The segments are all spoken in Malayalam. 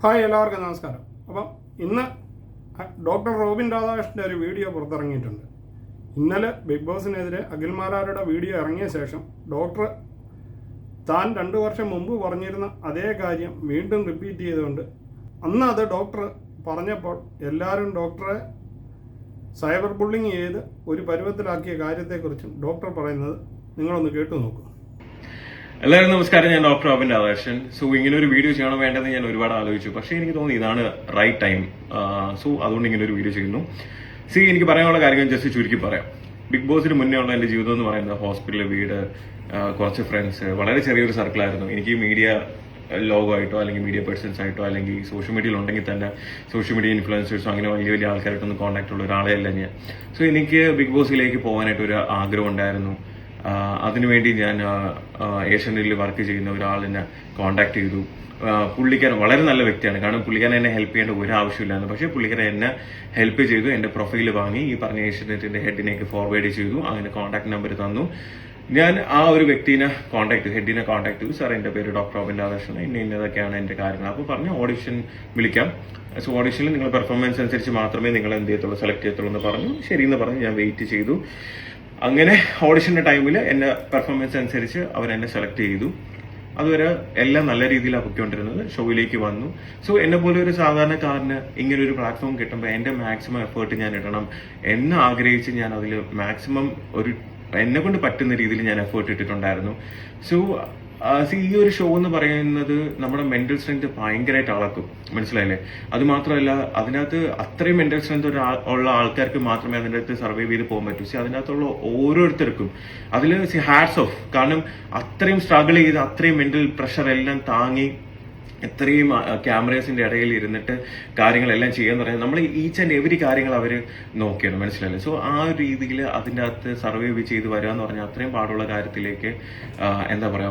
ഹായ്, എല്ലാവർക്കും നമസ്കാരം. അപ്പം ഇന്ന് ഡോക്ടർ റോബിൻ രാധാകൃഷ്ണൻ്റെ ഒരു വീഡിയോ പുറത്തിറങ്ങിയിട്ടുണ്ട്. ഇന്നലെ ബിഗ് ബോസിനെതിരെ അഖിൽമാരാരുടെ വീഡിയോ ഇറങ്ങിയ ശേഷം ഡോക്ടർ താൻ 2 വർഷം മുമ്പ് പറഞ്ഞിരുന്ന അതേ കാര്യം വീണ്ടും റിപ്പീറ്റ് ചെയ്തുകൊണ്ട് അന്ന് അത് ഡോക്ടർ പറഞ്ഞപ്പോൾ എല്ലാവരും ഡോക്ടറെ സൈബർ ബുള്ളിങ് ചെയ്ത് ഒരു പരുവത്തിലാക്കിയ കാര്യത്തെക്കുറിച്ചും ഡോക്ടർ പറയുന്നത് നിങ്ങളൊന്ന് കേട്ടു നോക്കൂ. എല്ലാവരും നമസ്കാരം. ഞാൻ ഡോക്ടർ റോബിൻ രാധാകൃഷ്ണൻ. സോ ഇങ്ങനെ ഒരു വീഡിയോ ചെയ്യണം വേണ്ടതെന്ന് ഞാൻ ഒരുപാട് ആലോചിച്ചു. പക്ഷേ എനിക്ക് തോന്നി ഇതാണ് റൈറ്റ് ടൈം. സോ അതുകൊണ്ട് ഇങ്ങനെ ഒരു വീഡിയോ ചെയ്യുന്നു. എനിക്ക് പറയാനുള്ള കാര്യങ്ങൾ ജസ്റ്റ് ചുരുക്കി പറയാം. ബിഗ് ബോസിന് മുന്നേ ഉള്ള എന്റെ ജീവിതം എന്ന് പറയുന്നത് ഹോസ്പിറ്റൽ, വീട്, കുറച്ച് ഫ്രണ്ട്സ്, വളരെ ചെറിയൊരു സർക്കിളായിരുന്നു. എനിക്ക് മീഡിയ ലോഗമായിട്ടോ അല്ലെങ്കിൽ മീഡിയ പേഴ്സൺസ് ആയിട്ടോ അല്ലെങ്കിൽ സോഷ്യൽ മീഡിയയിൽ ഉണ്ടെങ്കിൽ തന്നെ സോഷ്യൽ മീഡിയ ഇൻഫ്ലുവൻസേഴ്സോ അങ്ങനെ വലിയ വലിയ ആൾക്കാരായിട്ടൊന്നും കോൺടാക്ട് ഉള്ള ഒരാളെ അല്ല ഞാൻ. സോ എനിക്ക് ബിഗ് ബോസിലേക്ക് പോകാനായിട്ട് ഒരു ആഗ്രഹം ഉണ്ടായിരുന്നു. അതിനുവേണ്ടി ഞാൻ ഏഷ്യനിൽ വർക്ക് ചെയ്യുന്ന ഒരാളിനെ കോൺടാക്ട് ചെയ്തു. പുള്ളിക്കാരൻ വളരെ നല്ല വ്യക്തിയാണ്. കാരണം പുള്ളിക്കാരൻ എന്നെ ഹെൽപ്പ് ചെയ്യേണ്ട ഒരു ആവശ്യമില്ലായിരുന്നു. പക്ഷേ പുള്ളിക്കാരൻ എന്നെ ഹെൽപ്പ് ചെയ്തു. എന്റെ പ്രൊഫൈൽ വാങ്ങി ഈ പറഞ്ഞ ഏഷ്യനെറ്റിന്റെ ഹെഡിനേക്ക് ഫോർവേഡ് ചെയ്തു. അങ്ങനെ കോൺടാക്ട് നമ്പർ തന്നു. ഞാൻ ആ ഒരു വ്യക്തിനെ ഹെഡിനെ കോൺടാക്ട് ചെയ്തു. സാർ, എന്റെ പേര് ഡോക്ടർ റോബിൻ രാധാകൃഷ്ണൻ, ഇന്നതൊക്കെയാണ് എന്റെ കാര്യങ്ങൾ. അപ്പോൾ പറഞ്ഞു ഓഡിഷൻ വിളിക്കാം. സോ ഓഡിഷനിൽ നിങ്ങൾ പെർഫോമൻസ് അനുസരിച്ച് മാത്രമേ നിങ്ങൾ എന്ത് ചെയ്യത്തുള്ളൂ, സെലക്ട് ചെയ്യത്തുള്ളൂ എന്ന് പറഞ്ഞു. ശരിയെന്ന് പറഞ്ഞ് ഞാൻ വെയിറ്റ് ചെയ്തു. അങ്ങനെ ഓഡിഷന്റെ ടൈമിൽ എന്റെ പെർഫോമൻസ് അനുസരിച്ച് അവരെന്നെ സെലക്ട് ചെയ്തു. അതുവരെ എല്ലാം നല്ല രീതിയിലാണ് പൊയ്ക്കൊണ്ടിരുന്നത്. ഷോയിലേക്ക് വന്നു. സോ എന്നെ പോലെ ഒരു സാധാരണക്കാരന് ഇങ്ങനെ ഒരു പ്ലാറ്റ്ഫോം കിട്ടുമ്പോൾ എന്റെ മാക്സിമം എഫേർട്ട് ഞാൻ ഇടണം എന്ന് ആഗ്രഹിച്ച് ഞാൻ അതിൽ മാക്സിമം എന്നെ കൊണ്ട് പറ്റുന്ന രീതിയിൽ ഞാൻ എഫേർട്ട് ഇട്ടിട്ടുണ്ടായിരുന്നു. സോ ഈ ഒരു ഷോ എന്ന് പറയുന്നത് നമ്മുടെ മെന്റൽ സ്ട്രെങ്ത് ഭയങ്കരമായിട്ട് അളക്കും. മനസ്സിലായില്ലേ? അത് മാത്രമല്ല, അതിനകത്ത് അത്രയും മെന്റൽ സ്ട്രെങ്ത് ഉള്ള ആൾക്കാർക്ക് മാത്രമേ അതിൻ്റെ അകത്ത് സർവൈവ് ചെയ്ത് പോകാൻ പറ്റൂ. അതിനകത്തുള്ള ഓരോരുത്തർക്കും അതിൽ ഹാറ്റ്സ് ഓഫ്. കാരണം അത്രയും സ്ട്രഗിൾ ചെയ്ത് അത്രയും മെന്റൽ പ്രഷർ എല്ലാം താങ്ങി എത്രയും ക്യാമറേസിന്റെ ഇടയിൽ ഇരുന്നിട്ട് കാര്യങ്ങളെല്ലാം ചെയ്യാന്ന് പറഞ്ഞാൽ നമ്മൾ ഈച്ച് ആൻഡ് എവരി കാര്യങ്ങൾ അവർ നോക്കിയാണ്. മനസ്സിലായില്ലേ? സോ ആ ഒരു രീതിയിൽ അതിൻ്റെ അകത്ത് സർവൈവ് ചെയ്ത് വരിക എന്ന് പറഞ്ഞാൽ അത്രയും പാടുള്ള കാര്യത്തിലേക്ക് എന്താ പറയാ,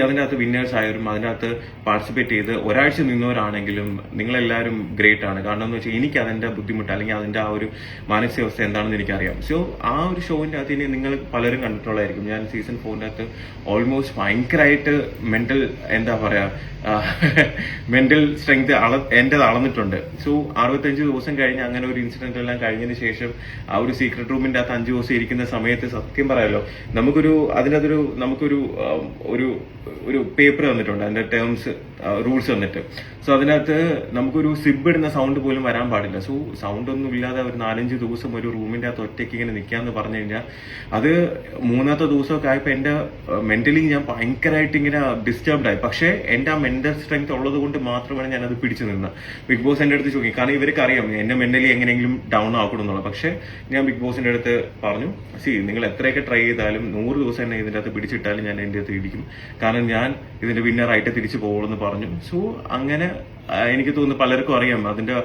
അതിൻ്റെ അകത്ത് വിന്നേഴ്സ് ആയവരും അതിൻ്റെ അകത്ത് പാർട്ടിസിപ്പേറ്റ് ചെയ്ത് ഒരാഴ്ച നിന്നവരാണെങ്കിലും നിങ്ങളെല്ലാവരും ഗ്രേറ്റ് ആണ്. കാരണം എന്ന് വെച്ചാൽ എനിക്ക് അതിൻ്റെ ബുദ്ധിമുട്ട് അല്ലെങ്കിൽ അതിൻ്റെ ആ ഒരു മാനസികാവസ്ഥ എന്താണെന്ന് എനിക്കറിയാം. സോ ആ ഒരു ഷോവിൻ്റെ അകത്ത് ഇനി നിങ്ങൾ പലരും കണ്ടിട്ടുള്ളതായിരിക്കും. ഞാൻ സീസൺ 4 അകത്ത് ഓൾമോസ്റ്റ് ഭയങ്കരമായിട്ട് മെന്റൽ എന്താ പറയാ മെന്റൽ സ്ട്രെങ്ത് എന്റേത് അളന്നിട്ടുണ്ട്. സോ 65 ദിവസം കഴിഞ്ഞ് അങ്ങനെ ഒരു ഇൻസിഡന്റ് എല്ലാം കഴിഞ്ഞതിന് ശേഷം ആ ഒരു സീക്രട്ട് റൂമിന്റെ അകത്ത് 5 ദിവസം ഇരിക്കുന്ന സമയത്ത് സത്യം പറയാലോ, നമുക്കൊരു ഒരു പേപ്പർ തന്നിട്ടുണ്ട്. അതിന്റെ ടേംസ് റൂൾസ് തന്നിട്ട്. സോ അതിനകത്ത് നമുക്കൊരു സിബ് ഇടുന്ന സൗണ്ട് പോലും വരാൻ പാടില്ല. സോ സൗണ്ട് ഒന്നും ഇല്ലാതെ ഒരു 4-5 ദിവസം ഒരു റൂമിന്റെ അകത്ത് ഒറ്റയ്ക്ക് ഇങ്ങനെ നിൽക്കാന്ന് പറഞ്ഞു കഴിഞ്ഞാൽ അത് 3ാമത്തെ ദിവസമൊക്കെ ആയപ്പോൾ എന്റെ മെന്റലി ഞാൻ ഭയങ്കരമായിട്ട് ഇങ്ങനെ ഡിസ്റ്റർബ്ഡ് ആയി. പക്ഷേ എന്റെ ആ മെന്റൽ സ്ട്രെങ്ത് ഉള്ളത് കൊണ്ട് മാത്രമാണ് ഞാൻ അത് പിടിച്ചു നിന്നത്. ബിഗ് ബോസ് എന്റെ അടുത്ത് ചോദിക്കും. കാരണം ഇവർക്ക് അറിയാം എന്നെ മെന്റലി എങ്ങനെയെങ്കിലും ഡൗൺ ആക്കണം എന്നുള്ളത്. പക്ഷെ ഞാൻ ബിഗ് ബോസിന്റെ അടുത്ത് പറഞ്ഞു, നിങ്ങൾ എത്രയൊക്കെ ട്രൈ ചെയ്താലും 100 ദിവസം എന്നെ ഇതിന്റെ അകത്ത് പിടിച്ചിട്ടാലും ഞാൻ എന്റെ അടുത്ത് ഇടിക്കും. കാരണം ഞാൻ ഇതിന്റെ വിന്നറായിട്ട് തിരിച്ചു പോകുമെന്ന് പറഞ്ഞു. സോ അങ്ങനെ എനിക്ക് തോന്നുന്നു പലർക്കും അറിയാം അതിന്റെ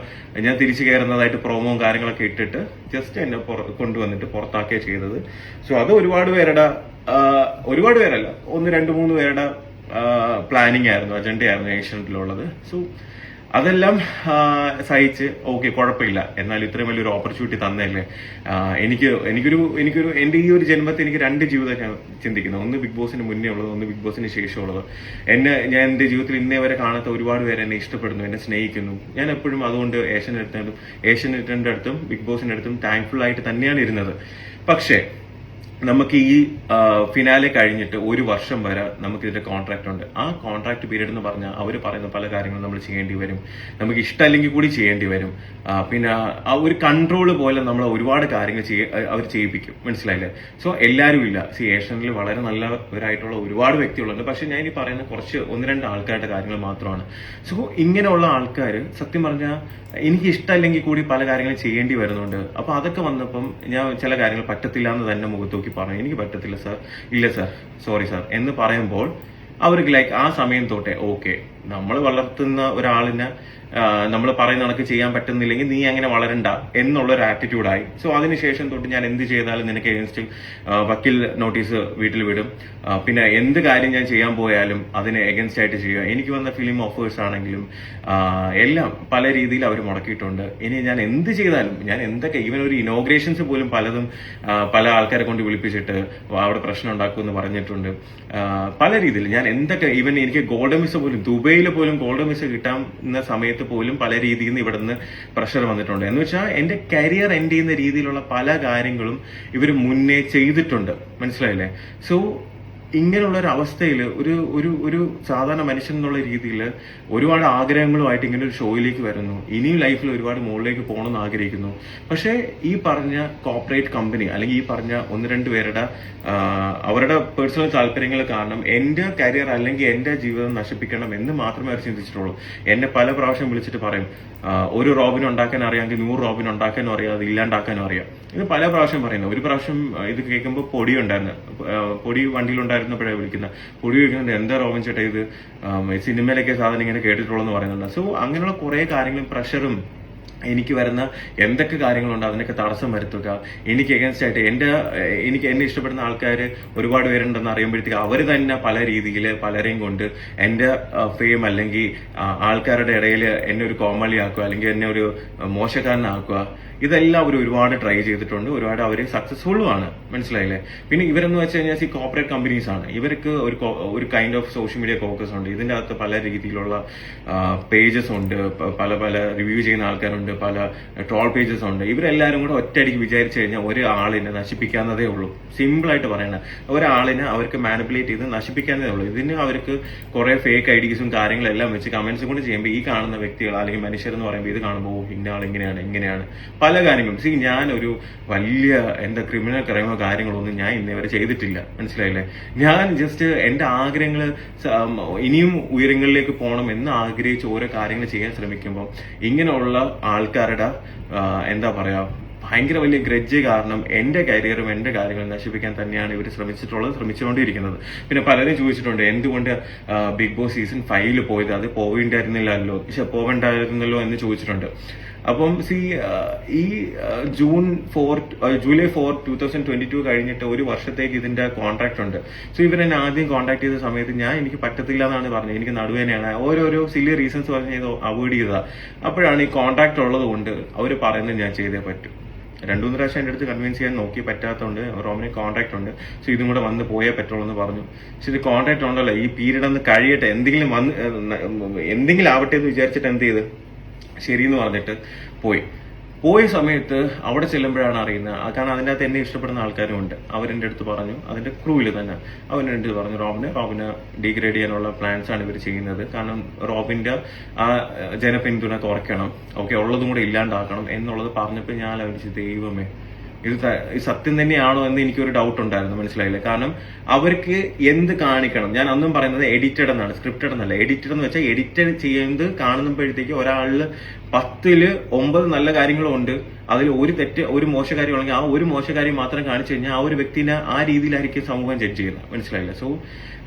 ഞാൻ തിരിച്ചു കയറുന്നതായിട്ട് പ്രോമോയും കാര്യങ്ങളൊക്കെ ഇട്ടിട്ട് ജസ്റ്റ് എന്നെ കൊണ്ടുവന്നിട്ട് പുറത്താക്കിയ ചെയ്തത്. സോ അത് ഒരുപാട് പേരല്ല, 1, 2, 3 പേരുടെ പ്ലാനിങ് ആയിരുന്നു, അജണ്ടയായിരുന്നു ഏഷ്യനെറ്റിലുള്ളത്. സോ അതെല്ലാം സഹിച്ച് ഓക്കെ, കുഴപ്പമില്ല, എന്നാലും ഇത്രയും വലിയൊരു ഓപ്പർച്യൂണിറ്റി തന്നല്ലേ. എനിക്കൊരു എന്റെ ഈ ഒരു ജന്മത്തിൽ എനിക്ക് 2 ജീവിതം ഞാൻ ചിന്തിക്കുന്നത്. ഒന്ന് ബിഗ് ബോസിന് മുന്നേ ഉള്ളത്, ഒന്ന് ബിഗ് ബോസിന് ശേഷമുള്ളത്. ഞാൻ എന്റെ ജീവിതത്തിൽ ഇന്നേ വരെ കാണാത്ത ഒരുപാട് പേര് എന്നെ ഇഷ്ടപ്പെടുന്നു, എന്നെ സ്നേഹിക്കുന്നു. ഞാൻ എപ്പോഴും അതുകൊണ്ട് ഏഷ്യനെറ്റിന്റെ അടുത്തും ബിഗ് ബോസിന്റെ അടുത്തും താങ്ക്ഫുൾ ആയിട്ട് തന്നെയാണ് ഇരുന്നത്. പക്ഷേ നമുക്ക് ഈ ഫിനാലെ കഴിഞ്ഞിട്ട് 1 വർഷം വരെ നമുക്ക് ഇതിന്റെ കോൺട്രാക്ട് ഉണ്ട്. ആ കോൺട്രാക്ട് പീരീഡ് എന്ന് പറഞ്ഞാൽ അവർ പറയുന്ന പല കാര്യങ്ങളും നമ്മൾ ചെയ്യേണ്ടി വരും. നമുക്ക് ഇഷ്ടമല്ലെങ്കിൽ കൂടി ചെയ്യേണ്ടി വരും. പിന്നെ ആ ഒരു കൺട്രോൾ പോലെ നമ്മൾ ഒരുപാട് കാര്യങ്ങൾ അവർ ചെയ്യിപ്പിക്കും. മനസ്സിലായില്ലേ? സോ എല്ലാവരും ഇല്ല. ഏഷ്യനിൽ വളരെ നല്ലവരായിട്ടുള്ള ഒരുപാട് വ്യക്തികളുണ്ട്. പക്ഷെ ഞാൻ ഈ പറയുന്ന കുറച്ച് 1-2 ആൾക്കാരുടെ കാര്യങ്ങൾ മാത്രമാണ്. സോ ഇങ്ങനെയുള്ള ആൾക്കാർ സത്യം പറഞ്ഞാൽ എനിക്ക് ഇഷ്ടമല്ലെങ്കിൽ കൂടി പല കാര്യങ്ങളും ചെയ്യേണ്ടി വരുന്നുണ്ട്. അപ്പൊ അതൊക്കെ വന്നപ്പം ഞാൻ ചില കാര്യങ്ങൾ പറ്റത്തില്ല എന്ന് തന്നെ മുഖത്ത് നോക്കി പറഞ്ഞു. എനിക്ക് പറ്റത്തില്ല സാർ, ഇല്ല സാർ, സോറി സാർ എന്ന് പറയുമ്പോൾ അവർക്ക് ആ സമയം തൊട്ടേ ഓക്കെ, നമ്മൾ വളർത്തുന്ന ഒരാളിനെ നമ്മൾ പറയുന്ന കണക്ക് ചെയ്യാൻ പറ്റുന്നില്ലെങ്കിൽ നീ അങ്ങനെ വളരണ്ട എന്നുള്ളൊരു ആറ്റിറ്റ്യൂഡായി. സോ അതിനുശേഷം തൊട്ട് ഞാൻ എന്ത് ചെയ്താലും നിനക്ക് എഗൻസ്റ്റ് വക്കീൽ നോട്ടീസ് വീട്ടിൽ വിടും. പിന്നെ എന്ത് കാര്യം ഞാൻ ചെയ്യാൻ പോയാലും അതിന് എഗൻസ്റ്റ് ആയിട്ട് ചെയ്യുക. എനിക്ക് വന്ന ഫിലിം ഓഫേഴ്സ് ആണെങ്കിലും എല്ലാം പല രീതിയിൽ അവർ മുടക്കിയിട്ടുണ്ട്. ഇനി ഞാൻ എന്ത് ചെയ്താലും, ഞാൻ എന്തൊക്കെ ഈവൻ ഒരു ഇനോഗ്രേഷൻസ് പോലും പലതും പല ആൾക്കാരെ കൊണ്ട് വിളിപ്പിച്ചിട്ട് അവിടെ പ്രശ്നം ഉണ്ടാക്കുമെന്ന് പറഞ്ഞിട്ടുണ്ട്. പല രീതിയിൽ ഞാൻ എന്തൊക്കെ ഈവൻ എനിക്ക് ഗോൾഡൻ വിസ പോലും ദുബൈ ദുബൈയിൽ പോലും ഗോൾഡൻ വിസ കിട്ടാവുന്ന സമയത്ത് പോലും പല രീതിയിൽ നിന്ന് ഇവിടുന്ന് പ്രഷർ വന്നിട്ടുണ്ട്. എന്ന് വെച്ചാൽ എന്റെ കരിയർ എൻഡ് ചെയ്യുന്ന രീതിയിലുള്ള പല കാര്യങ്ങളും ഇവർ മുന്നേ ചെയ്തിട്ടുണ്ട്, മനസ്സിലായില്ലേ? സോ ഇങ്ങനെയുള്ള ഒരു അവസ്ഥയിൽ ഒരു ഒരു ഒരു സാധാരണ മനുഷ്യൻ എന്നുള്ള രീതിയിൽ ഒരുപാട് ആഗ്രഹങ്ങളുമായിട്ട് ഇങ്ങനെ ഒരു ഷോയിലേക്ക് വരുന്നു. ഇനിയും ലൈഫിൽ ഒരുപാട് മുകളിലേക്ക് പോകണമെന്ന് ആഗ്രഹിക്കുന്നു. പക്ഷേ ഈ പറഞ്ഞ കോർപ്പറേറ്റ് കമ്പനി അല്ലെങ്കിൽ ഈ പറഞ്ഞ 1-2 പേരുടെ അവരുടെ പേഴ്സണൽ താല്പര്യങ്ങൾ കാരണം എന്റെ കരിയർ അല്ലെങ്കിൽ എന്റെ ജീവിതം നശിപ്പിക്കണം എന്ന് മാത്രമേ അവർ ചിന്തിച്ചിട്ടുള്ളൂ. എന്നെ പല പ്രാവശ്യം വിളിച്ചിട്ട് പറയും, ഒരു റോബിൻ ഉണ്ടാക്കാൻ അറിയാമെങ്കിൽ 100 റോബിൻ ഉണ്ടാക്കാനും അറിയാം, അത് ഇല്ലാണ്ടാക്കാനും അറിയാം. ഇത് പല പ്രാവശ്യം പറയുന്നത്. ഒരു പ്രാവശ്യം ഇത് കേൾക്കുമ്പോൾ പൊടി ഉണ്ടായിരുന്നു, പൊടി വണ്ടിയിലുണ്ടായിരുന്നപ്പോഴേ വിളിക്കുന്നത്. പൊടി ചോദിക്കുന്നത് എന്താ റോബിൻ ചേട്ടാ ഇത് സിനിമയിലൊക്കെ സാധനം ഇങ്ങനെ കേട്ടിട്ടുള്ളതെന്ന് പറയുന്നുണ്ട്. സോ അങ്ങനെയുള്ള കുറെ കാര്യങ്ങളും പ്രഷറും എനിക്ക് വരുന്ന എന്തൊക്കെ കാര്യങ്ങളുണ്ട് അതിനൊക്കെ തടസ്സം വരുത്തുക. എനിക്ക് എഗൻസ്റ്റ് ആയിട്ട് എന്നെ ഇഷ്ടപ്പെടുന്ന ആൾക്കാർ ഒരുപാട് പേരുണ്ടെന്ന് അറിയുമ്പോഴത്തേക്ക് അവർ തന്നെ പല രീതിയിൽ പലരെയും കൊണ്ട് എന്റെ ഫെയിം അല്ലെങ്കിൽ ആൾക്കാരുടെ ഇടയിൽ എന്നെ ഒരു കോമാളിയാക്കുക അല്ലെങ്കിൽ എന്നെ ഒരു മോശക്കാരനാക്കുക. ഇതെല്ലാം അവർ ഒരുപാട് ട്രൈ ചെയ്തിട്ടുണ്ട്, ഒരുപാട് അവർ സക്സസ്ഫുള്ളും ആണ്, മനസ്സിലായില്ലേ? പിന്നെ ഇവരെന്ന് വെച്ച് കഴിഞ്ഞാൽ ഈ കോർപ്പറേറ്റ് കമ്പനീസ് ആണ്. ഇവർക്ക് ഒരു kind of social media focus ഉണ്ട്. ഇതിന്റെ അകത്ത് പല രീതിയിലുള്ള പേജസ് ഉണ്ട്, പല പല റിവ്യൂ ചെയ്യുന്ന ആൾക്കാരുണ്ട്, പല ട്രോൾ പേജസ് ഉണ്ട്. ഇവരെല്ലാവരും കൂടെ ഒറ്റയടിക്ക് വിചാരിച്ചു കഴിഞ്ഞാൽ ഒരാളിനെ നശിപ്പിക്കാവുന്നതേ ഉള്ളൂ. സിമ്പിൾ ആയിട്ട് പറയണ, ഒരാളിനെ അവർക്ക് മാനിപ്പുലേറ്റ് ചെയ്ത് നശിപ്പിക്കാവുന്നതേ ഉള്ളൂ. ഇതിന് അവർക്ക് കുറെ ഫേക്ക് ഐഡിയസും കാര്യങ്ങളെല്ലാം വെച്ച് കമന്റ്സും കൂടെ ചെയ്യുമ്പോൾ ഈ കാണുന്ന വ്യക്തികൾ അല്ലെങ്കിൽ മനുഷ്യരെന്ന് പറയുമ്പോൾ ഇത് കാണുമ്പോൾ ഇന്ന ആൾ ഇങ്ങനെയാണ് പല കാര്യങ്ങളും. ഞാൻ ഒരു വലിയ എന്റെ ക്രിമിനൽ ക്രൈമോ കാര്യങ്ങളൊന്നും ഞാൻ ഇന്നേവരെ ചെയ്തിട്ടില്ല, മനസ്സിലായില്ലേ? ഞാൻ ജസ്റ്റ് എന്റെ ആഗ്രഹങ്ങൾ ഇനിയും ഉയരങ്ങളിലേക്ക് പോകണം എന്ന് ആഗ്രഹിച്ച് ഓരോ കാര്യങ്ങൾ ചെയ്യാൻ ശ്രമിക്കുമ്പോൾ ഇങ്ങനെയുള്ള ആൾക്കാരുടെ എന്താ പറയാ ഭയങ്കര വലിയ ഗ്രഡ്ജ് കാരണം എന്റെ കരിയറും എന്റെ കാര്യങ്ങളും നശിപ്പിക്കാൻ തന്നെയാണ് ഇവർ ശ്രമിച്ചുകൊണ്ടിരിക്കുന്നത്. പിന്നെ പലരും ചോദിച്ചിട്ടുണ്ട് എന്തുകൊണ്ട് ബിഗ് ബോസ് സീസൺ 5 പോയത്, അത് പോവേണ്ടായിരുന്നല്ലോ എന്ന് ചോദിച്ചിട്ടുണ്ട്. അപ്പം ഈ ജൂലൈ 4, 2022 കഴിഞ്ഞിട്ട് ഒരു വർഷത്തേക്ക് ഇതിന്റെ കോൺട്രാക്ട് ഉണ്ട്. സോ ഇവരെന്നെ ആദ്യം കോൺടാക്ട് ചെയ്ത സമയത്ത് എനിക്ക് പറ്റത്തില്ല എന്നാണ് പറഞ്ഞത്. എനിക്ക് നടുവേനയാണ്, ഓരോരോ സില്ലി റീസൺസ് പറഞ്ഞ് ഇത് അവോയ്ഡ് ചെയ്തതാ. അപ്പോഴാണ് ഈ കോൺട്രാക്ട് ഉള്ളത് കൊണ്ട് അവർ പറയുന്നത് ഞാൻ ചെയ്തേ പറ്റും. 2-3 പ്രാവശ്യം എൻ്റെ അടുത്ത് കൺവിൻസ് ചെയ്യാൻ നോക്കി, പറ്റാത്തതുകൊണ്ട് റോമിന് കോൺട്രാക്ട് ഉണ്ട്, സോ ഇതും കൂടെ വന്ന് പോയേ പറ്റുള്ളൂ എന്ന് പറഞ്ഞു. പക്ഷെ ഇത് കോൺട്രാക്ട് ഉണ്ടല്ലോ, ഈ പീരീഡ് ഒന്ന് കഴിയട്ടെ, എന്തെങ്കിലും ആവട്ടെ എന്ന് വിചാരിച്ചിട്ട് എന്ത് ചെയ്ത് ശരിയെന്ന് പറഞ്ഞിട്ട് പോയ സമയത്ത് അവിടെ ചെല്ലുമ്പോഴാണ് അറിയുന്നത്. കാരണം അതിൻ്റെ അകത്ത് എന്നെ ഇഷ്ടപ്പെടുന്ന ആൾക്കാരും ഉണ്ട്. അവരെൻ്റെ അടുത്ത് പറഞ്ഞു, അതിന്റെ ക്രൂവിൽ തന്നെ അവരെൻ്റെ അടുത്ത് പറഞ്ഞു, റോബിനെ ഡീഗ്രേഡ് ചെയ്യാനുള്ള പ്ലാൻസ് ആണ് ഇവർ ചെയ്യുന്നത്. കാരണം റോബിന്റെ ആ ജനപിന്തുണ കുറയ്ക്കണം, ഓക്കെ, ഉള്ളതും കൂടെ ഇല്ലാണ്ടാക്കണം എന്നുള്ളത് പറഞ്ഞപ്പോൾ ഞാൻ ആലോചിച്ചു, ദൈവമേ ഇത് സത്യം തന്നെയാണോ എന്ന് എനിക്കൊരു ഡൗട്ട് ഉണ്ടായിരുന്നു, മനസ്സിലായില്ലേ? കാരണം അവർക്ക് എന്ത് കാണിക്കണം, ഞാൻ അന്നും പറയുന്നത് എഡിറ്റഡ് എന്നാണ്, സ്ക്രിപ്റ്റഡ് എന്നല്ല. എഡിറ്റഡ് എന്ന് വെച്ചാൽ എഡിറ്റഡ് ചെയ്യുന്നത് കാണുമ്പോഴത്തേക്ക് ഒരാളില് 10ൽ 9 നല്ല കാര്യങ്ങളും ഉണ്ട്, അതിൽ ഒരു മോശകാര്യം ഉണ്ടെങ്കിൽ ആ ഒരു മോശകാര്യം മാത്രം കാണിച്ചു കഴിഞ്ഞാൽ ആ ഒരു വ്യക്തിനെ ആ രീതിയിലായിരിക്കും സമൂഹം ജഡ്ജ് ചെയ്യുന്നത്, മനസ്സിലായില്ല? സോ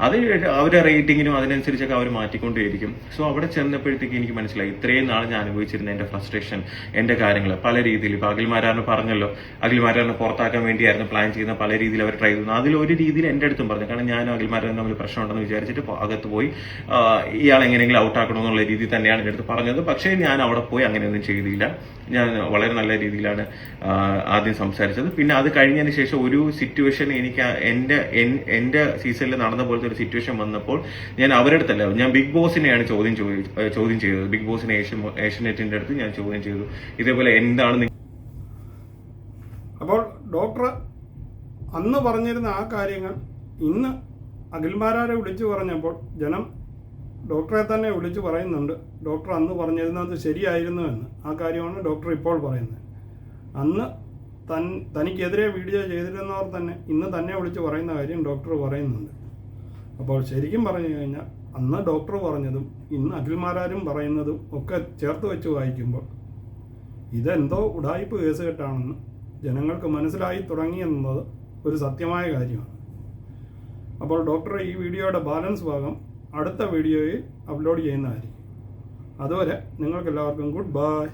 അത് അവരുടെ റേറ്റിങ്ങിനും അതിനനുസരിച്ചൊക്കെ അവർ മാറ്റിക്കൊണ്ടേയിരിക്കും. സോ അവിടെ ചെന്നപ്പോഴത്തേക്ക് എനിക്ക് മനസ്സിലായി ഇത്രയും നാൾ ഞാൻ അനുഭവിച്ചിരുന്ന എന്റെ ഫ്രസ്ട്രേഷൻ, എന്റെ കാര്യങ്ങൾ പല രീതിയിൽ. ഇപ്പൊ അഖിൽമാരാറിന് പറഞ്ഞല്ലോ, അഖിൽമാരാറിനെ പുറത്താക്കാൻ വേണ്ടിയായിരുന്നു പ്ലാൻ ചെയ്യുന്ന, പല രീതിയിൽ അവർ ട്രൈ ചെയ്യുന്നു. അതിലൊരു രീതിയിൽ എന്റെ അടുത്തും പറഞ്ഞു, കാരണം ഞാനും അഖിൽമാരാറിന് തമ്മിൽ പ്രശ്നമുണ്ടെന്ന് വിചാരിച്ചിട്ട് അകത്ത് പോയി ഇയാൾ എങ്ങനെയെങ്കിലും ഔട്ടാക്കണമെന്നുള്ള രീതിയിൽ തന്നെയാണ് എന്റെ അടുത്ത് പറഞ്ഞത്. പക്ഷേ ഞാൻ അവിടെ പോയി അങ്ങനെയൊന്നും ചെയ്തില്ല. ഞാൻ വളരെ നല്ല രീതിയിലാണ് ആദ്യം സംസാരിച്ചത്. പിന്നെ അത് കഴിഞ്ഞതിന് ശേഷം ഒരു സിറ്റുവേഷൻ എനിക്ക് എന്റെ സീസണിൽ നടന്ന പോലത്തെ ഒരു സിറ്റുവേഷൻ വന്നപ്പോൾ ഞാൻ അവരുടെ അടുത്തല്ല, ഞാൻ ബിഗ് ബോസിനെയാണ് ചോദ്യം ചെയ്തത്. ബിഗ് ബോസിനെ ഏഷ്യനെറ്റിന്റെ അടുത്ത് ഞാൻ ചോദ്യം ചെയ്തു, ഇതേപോലെ എന്താണ്. അപ്പോൾ ഡോക്ടർ അന്ന് പറഞ്ഞിരുന്ന ആ കാര്യങ്ങൾ ഇന്ന് അഖിൽമാരാരെ വിളിച്ചു പറഞ്ഞപ്പോൾ ജനം ഡോക്ടറെ തന്നെ വിളിച്ചു പറയുന്നുണ്ട്, ഡോക്ടർ അന്ന് പറഞ്ഞിരുന്നത് ശരിയായിരുന്നു എന്ന്. ആ കാര്യമാണ് ഡോക്ടർ ഇപ്പോൾ പറയുന്നത്. അന്ന് തനിക്കെതിരെ വീഡിയോ ചെയ്തിരുന്നവർ തന്നെ ഇന്ന് തന്നെ വിളിച്ച് പറയുന്ന കാര്യം ഡോക്ടർ പറയുന്നുണ്ട്. അപ്പോൾ ശരിക്കും പറഞ്ഞു കഴിഞ്ഞാൽ അന്ന് ഡോക്ടർ പറഞ്ഞതും ഇന്ന് അഖിൽമാരാരും പറയുന്നതും ഒക്കെ ചേർത്ത് വെച്ച് വായിക്കുമ്പോൾ ഇതെന്തോ ഉടായിപ്പ് കേസ് കെട്ടാണെന്ന് ജനങ്ങൾക്ക് മനസ്സിലായി തുടങ്ങിയെന്നത് ഒരു സത്യമായ കാര്യമാണ്. അപ്പോൾ ഡോക്ടർ ഈ വീഡിയോയുടെ ബാലൻസ് ഭാഗം അടുത്ത വീഡിയോയിൽ അപ്ലോഡ് ചെയ്യുന്നതായിരിക്കും. അതുവരെ നിങ്ങൾക്കെല്ലാവർക്കും ഗുഡ് ബൈ.